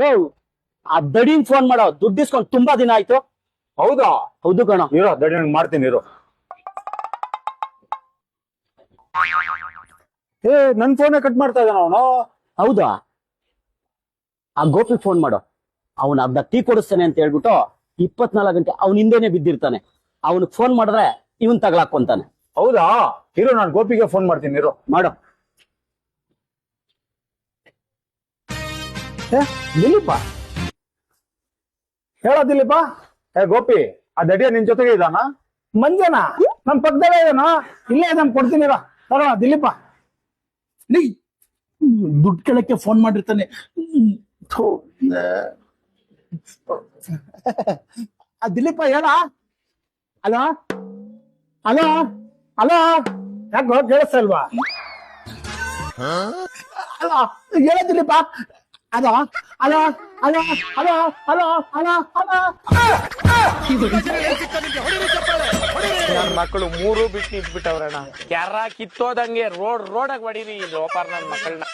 Low ಆ ದಡಿನ್ phone ಮಾಡೋ, ದುಡ್ಡು ಇಸ್ಕೊಂಡು ತುಂಬಾ ದಿನ ಆಯ್ತು. ಹೌದಾ? ಹೌದು ಕಣ. ಇರೋ ದಡಿ ಮಾಡ್ತೀನಿ ಇರು. ಏ ನನ್ ಫೋನೇ ಕಟ್ ಮಾಡ್ತಾ ಇದ್ದಾನ ಅವನು. ಹೌದಾ? ಆ ಗೋಪಿ ಫೋನ್ ಮಾಡೋ, ಅವನ್ ಅರ್ಧ ಟೀ ಕೊಡಿಸ್ತೇನೆ ಅಂತ ಹೇಳ್ಬಿಟ್ಟು 24 ಗಂಟೆ ಅವನ ಹಿಂದೆನೆ ಬಿದ್ದಿರ್ತಾನೆ. ಅವನಿಗೆ ಫೋನ್ ಮಾಡಿದ್ರೆ ಇವನ್ ತಗ್ಲಾಕೊಂತಾನೆ. ಹೌದಾ? ಇರು ನಾನು ಗೋಪಿಗೆ ಫೋನ್ ಮಾಡ್ತೀನಿ ಇರು. ಮಾಡೋ. ದಿಲೀಪ ಹೇಳೋ ದಿಲೀಪ. ಏ ಗೋಪಿ, ಆ ದಡಿಯ ನಿನ್ ಜೊತೆಗೆ ಇದಾನ? ಮಂಜನ ನಮ್ ಪಕ್ಕದಲ್ಲೇ ಏನೋ, ಇಲ್ಲೇ ಇದನ್ ಕೊಡ್ತೀನಿ ತಗೋಣ ದಿಲೀಪ. ದುಡ್ಡು ಕೇಳಕ್ಕೆ ಫೋನ್ ಮಾಡಿರ್ತಾನೆ. ಥು, ಆ ದಿಲೀಪ ಹೇಳ. ಹಲೋ ಹಲೋ ಹಲೋ, ಯಾಕೋ ಕೇಳಿಸ್ತಾ ಇಲ್ವಾ? ಹಲೋ ಹೇಳ Dilip. Hello hello hello hello hello hello hello. ನನ್ ಮಕ್ಕಳು ಮೂರು ಬಿಟ್ಟು ನಿಂತ್ಬಿಟ್ಟವ್ರಣ್ಣ. ಕ್ಯಾರ ಕಿತ್ತೋದಂಗೆ ರೋಡಾಗ ಹೊಡೀರಿ ಲೋಪಾರ್ ನನ್ ಮಕ್ಕಳನ್ನ.